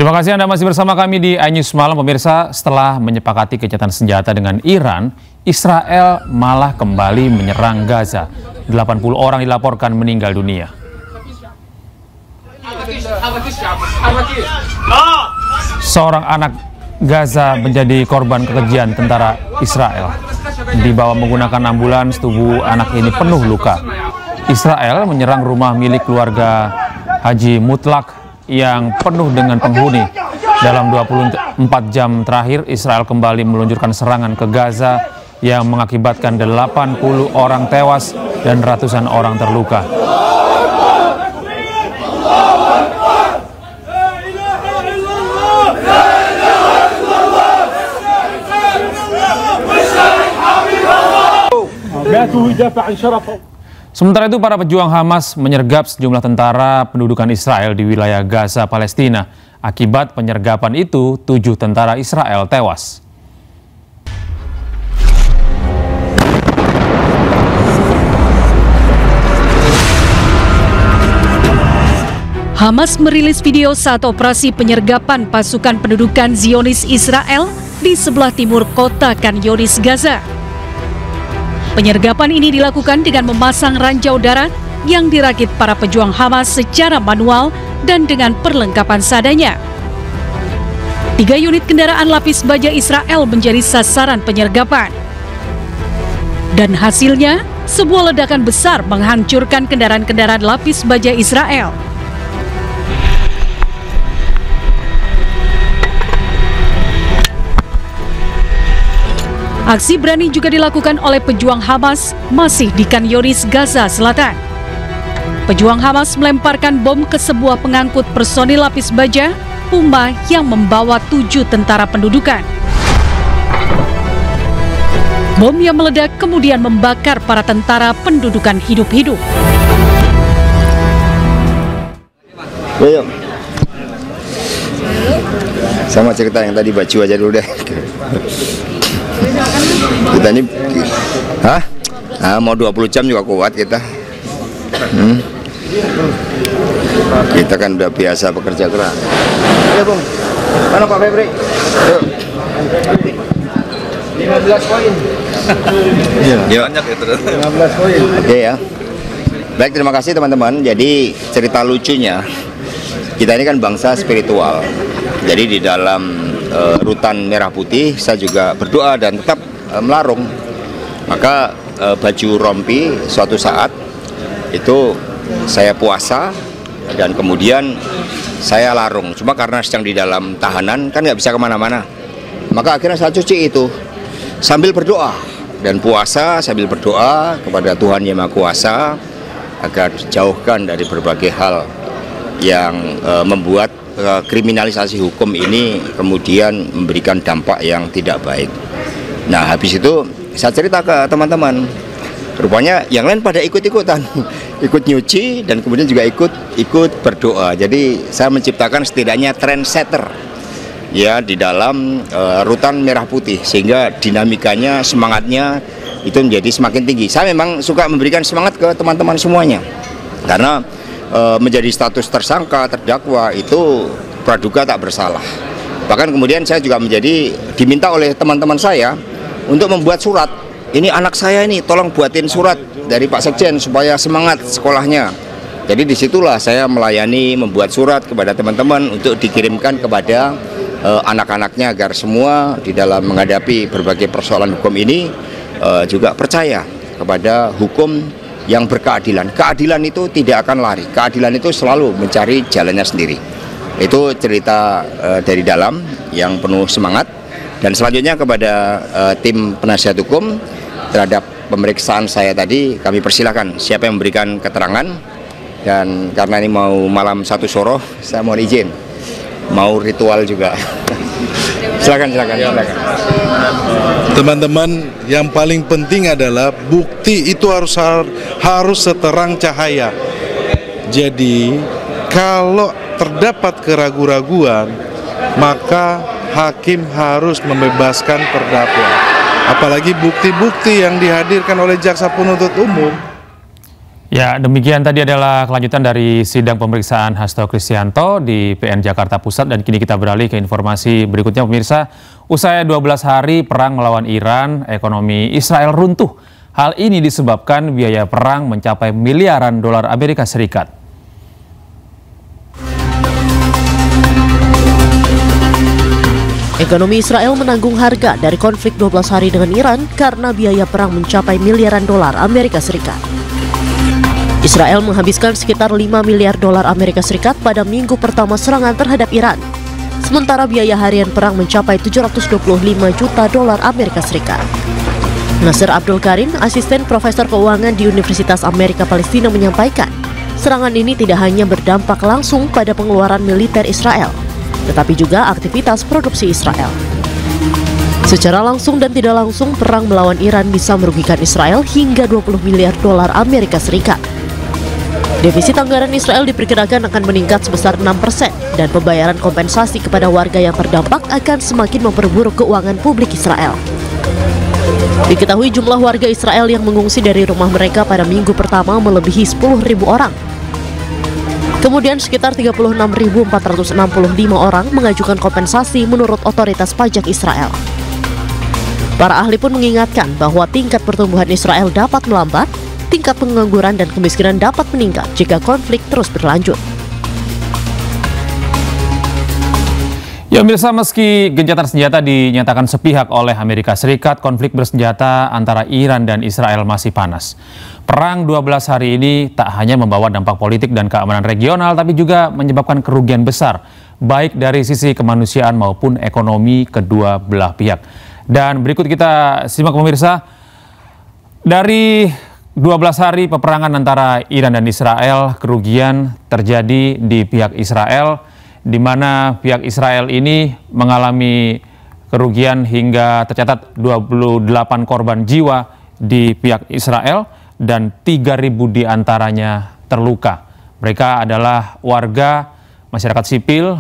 Terima kasih Anda masih bersama kami di iNews Malam. Pemirsa, setelah menyepakati gencatan senjata dengan Iran, Israel malah kembali menyerang Gaza. 80 orang dilaporkan meninggal dunia. Seorang anak Gaza menjadi korban kekejian tentara Israel. Dibawa menggunakan ambulans, tubuh anak ini penuh luka. Israel menyerang rumah milik keluarga Haji Mutlak yang penuh dengan penghuni. Dalam 24 jam terakhir, Israel kembali meluncurkan serangan ke Gaza yang mengakibatkan 80 orang tewas dan ratusan orang terluka. Sementara itu, para pejuang Hamas menyergap sejumlah tentara pendudukan Israel di wilayah Gaza, Palestina. Akibat penyergapan itu, 7 tentara Israel tewas. Hamas merilis video saat operasi penyergapan pasukan pendudukan Zionis Israel di sebelah timur kota Khan Younis, Gaza. Penyergapan ini dilakukan dengan memasang ranjau darat yang dirakit para pejuang Hamas secara manual dan dengan perlengkapan seadanya. 3 unit kendaraan lapis baja Israel menjadi sasaran penyergapan. Dan hasilnya, sebuah ledakan besar menghancurkan kendaraan-kendaraan lapis baja Israel. Aksi berani juga dilakukan oleh pejuang Hamas masih di Khan Younis, Gaza Selatan. Pejuang Hamas melemparkan bom ke sebuah pengangkut personil lapis baja Puma yang membawa 7 tentara pendudukan. Bom yang meledak kemudian membakar para tentara pendudukan hidup-hidup. Yo. Sama cerita yang tadi, baju aja dulu deh. Kita ini mau 20 jam juga kuat kita. Kita kan udah biasa bekerja keras. Ya Bung, mana Pak Febri? Yuk. 15 poin. Iya. Banyak ya terus. 15 poin. Oke ya. Baik, terima kasih teman-teman. Jadi cerita lucunya, kita ini kan bangsa spiritual. Jadi di dalam rutan merah putih saya juga berdoa dan tetap melarung. Maka baju rompi suatu saat itu saya puasa dan kemudian saya larung. Cuma karena sedang di dalam tahanan kan nggak bisa kemana-mana. Maka akhirnya saya cuci itu sambil berdoa dan puasa sambil berdoa kepada Tuhan Yang Maha Kuasa agar dijauhkan dari berbagai hal yang membuat kriminalisasi hukum ini kemudian memberikan dampak yang tidak baik. Nah, habis itu saya cerita ke teman-teman, rupanya yang lain pada ikut-ikutan, ikut nyuci dan kemudian juga ikut berdoa. Jadi saya menciptakan setidaknya trendsetter ya di dalam rutan merah putih, sehingga dinamikanya, semangatnya itu menjadi semakin tinggi. Saya memang suka memberikan semangat ke teman-teman semuanya, karena menjadi status tersangka, terdakwa itu praduga tak bersalah. Bahkan kemudian saya juga diminta oleh teman-teman saya untuk membuat surat. Ini anak saya ini, tolong buatin surat dari Pak Sekjen supaya semangat sekolahnya. Jadi disitulah saya melayani, membuat surat kepada teman-teman untuk dikirimkan kepada anak-anaknya agar semua di dalam menghadapi berbagai persoalan hukum ini juga percaya kepada hukum yang berkeadilan. Keadilan itu tidak akan lari, keadilan itu selalu mencari jalannya sendiri. Itu cerita dari dalam yang penuh semangat. Dan selanjutnya kepada tim penasihat hukum terhadap pemeriksaan saya tadi, kami persilakan siapa yang memberikan keterangan. Dan karena ini mau malam satu soroh, saya mohon izin mau ritual juga. Silakan. Teman-teman, yang paling penting adalah bukti itu harus seterang cahaya. Jadi kalau terdapat keraguan-raguan, maka hakim harus membebaskan terdakwa. Apalagi bukti-bukti yang dihadirkan oleh jaksa penuntut umum Ya, demikian tadi adalah kelanjutan dari sidang pemeriksaan Hasto Kristianto di PN Jakarta Pusat, dan kini kita beralih ke informasi berikutnya pemirsa. Usai 12 hari perang melawan Iran, ekonomi Israel runtuh. Hal ini disebabkan biaya perang mencapai miliaran dolar Amerika Serikat. Ekonomi Israel menanggung harga dari konflik 12 hari dengan Iran karena biaya perang mencapai miliaran dolar Amerika Serikat. Israel menghabiskan sekitar 5 miliar dolar Amerika Serikat pada minggu pertama serangan terhadap Iran. Sementara biaya harian perang mencapai 725 juta dolar Amerika Serikat. Nasir Abdul Karim, asisten profesor keuangan di Universitas Amerika Palestina menyampaikan, serangan ini tidak hanya berdampak langsung pada pengeluaran militer Israel, tetapi juga aktivitas produksi Israel. Secara langsung dan tidak langsung, perang melawan Iran bisa merugikan Israel hingga 20 miliar dolar Amerika Serikat. Defisit anggaran Israel diperkirakan akan meningkat sebesar 6% dan pembayaran kompensasi kepada warga yang terdampak akan semakin memperburuk keuangan publik Israel. Diketahui jumlah warga Israel yang mengungsi dari rumah mereka pada minggu pertama melebihi 10.000 orang. Kemudian sekitar 36.465 orang mengajukan kompensasi menurut otoritas pajak Israel. Para ahli pun mengingatkan bahwa tingkat pertumbuhan Israel dapat melambat, tingkat pengangguran dan kemiskinan dapat meningkat jika konflik terus berlanjut. Ya pemirsa, meski gencatan senjata dinyatakan sepihak oleh Amerika Serikat, konflik bersenjata antara Iran dan Israel masih panas. Perang 12 hari ini tak hanya membawa dampak politik dan keamanan regional, tapi juga menyebabkan kerugian besar, baik dari sisi kemanusiaan maupun ekonomi kedua belah pihak. Dan berikut kita simak pemirsa, dari 12 hari peperangan antara Iran dan Israel, kerugian terjadi di pihak Israel, di mana pihak Israel ini mengalami kerugian hingga tercatat 28 korban jiwa di pihak Israel dan 3.000 diantaranya terluka. Mereka adalah warga, masyarakat sipil,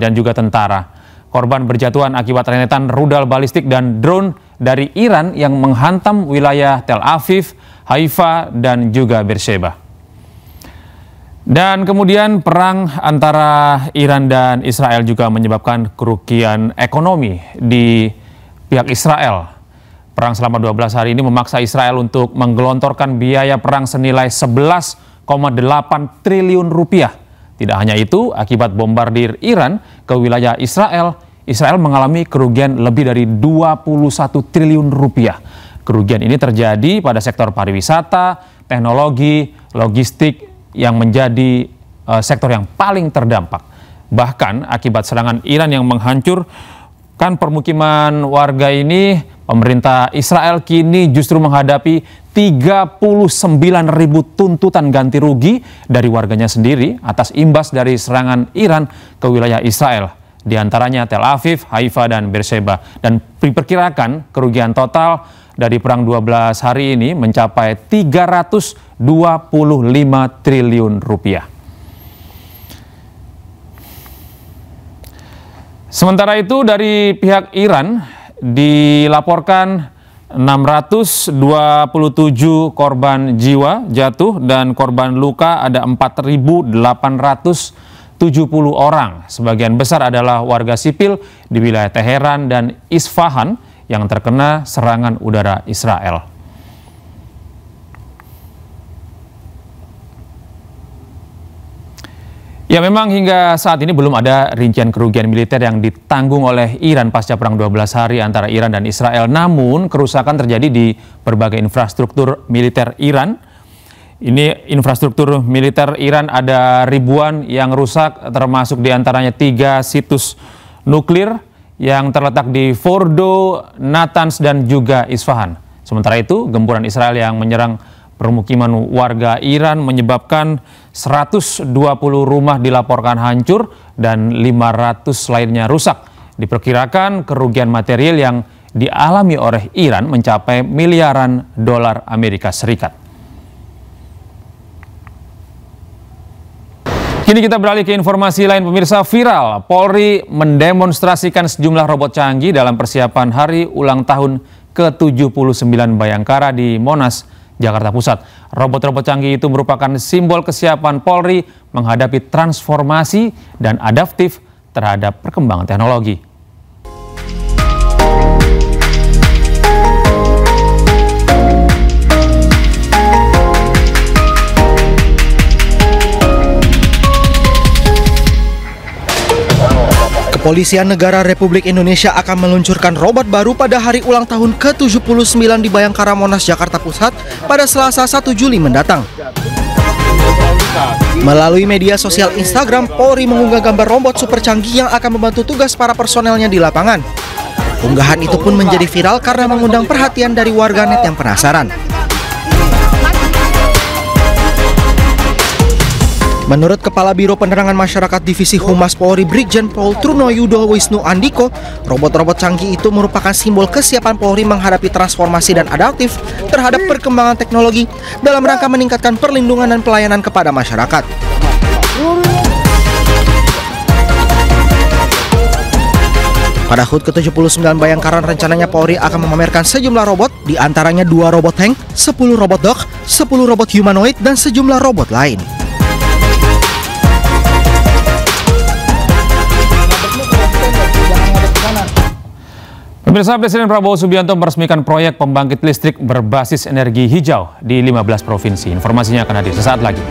dan juga tentara. Korban berjatuhan akibat rentetan rudal balistik dan drone dari Iran yang menghantam wilayah Tel Aviv, Haifa, dan juga Beersheba. Dan kemudian perang antara Iran dan Israel juga menyebabkan kerugian ekonomi di pihak Israel. Perang selama 12 hari ini memaksa Israel untuk menggelontorkan biaya perang senilai 11,8 triliun rupiah. Tidak hanya itu, akibat bombardir Iran ke wilayah Israel, Israel mengalami kerugian lebih dari 21 triliun rupiah. Kerugian ini terjadi pada sektor pariwisata, teknologi, logistik yang menjadi sektor yang paling terdampak. Bahkan akibat serangan Iran yang menghancurkan permukiman warga ini, pemerintah Israel kini justru menghadapi 39.000 tuntutan ganti rugi dari warganya sendiri atas imbas dari serangan Iran ke wilayah Israel, di antaranya Tel Aviv, Haifa, dan Beersheba. Dan diperkirakan kerugian total dari perang 12 hari ini mencapai 325 triliun rupiah. Sementara itu dari pihak Iran dilaporkan 627 korban jiwa jatuh dan korban luka ada 4.870 orang. Sebagian besar adalah warga sipil di wilayah Teheran dan Isfahan yang terkena serangan udara Israel. Ya, memang hingga saat ini belum ada rincian kerugian militer yang ditanggung oleh Iran pasca perang 12 hari antara Iran dan Israel. Namun, kerusakan terjadi di berbagai infrastruktur militer Iran. Ini infrastruktur militer Iran ada ribuan yang rusak, termasuk diantaranya 3 situs nuklir yang terletak di Fordo, Natanz, dan juga Isfahan. Sementara itu, gempuran Israel yang menyerang permukiman warga Iran menyebabkan 120 rumah dilaporkan hancur dan 500 lainnya rusak. Diperkirakan kerugian material yang dialami oleh Iran mencapai miliaran dolar Amerika Serikat. Kini kita beralih ke informasi lain pemirsa. Viral, Polri mendemonstrasikan sejumlah robot canggih dalam persiapan hari ulang tahun ke-79 Bayangkara di Monas, Jakarta Pusat. Robot-robot canggih itu merupakan simbol kesiapan Polri menghadapi transformasi dan adaptif terhadap perkembangan teknologi. Kepolisian Negara Republik Indonesia akan meluncurkan robot baru pada hari ulang tahun ke-79 di Bayangkara Monas, Jakarta Pusat pada Selasa 1 Juli mendatang. Melalui media sosial Instagram, Polri mengunggah gambar robot super canggih yang akan membantu tugas para personelnya di lapangan. Unggahan itu pun menjadi viral karena mengundang perhatian dari warganet yang penasaran. Menurut Kepala Biro Penerangan Masyarakat Divisi Humas Polri Brigjen Pol Trunoyudo Wisnu Andiko, robot-robot canggih itu merupakan simbol kesiapan Polri menghadapi transformasi dan adaptif terhadap perkembangan teknologi dalam rangka meningkatkan perlindungan dan pelayanan kepada masyarakat. Pada HUT ke-79 Bayangkara rencananya Polri akan memamerkan sejumlah robot, diantaranya 2 robot tank, 10 robot dog, 10 robot humanoid, dan sejumlah robot lain. Pemirsa, Presiden Prabowo Subianto meresmikan proyek pembangkit listrik berbasis energi hijau di 15 provinsi. Informasinya akan hadir sesaat lagi.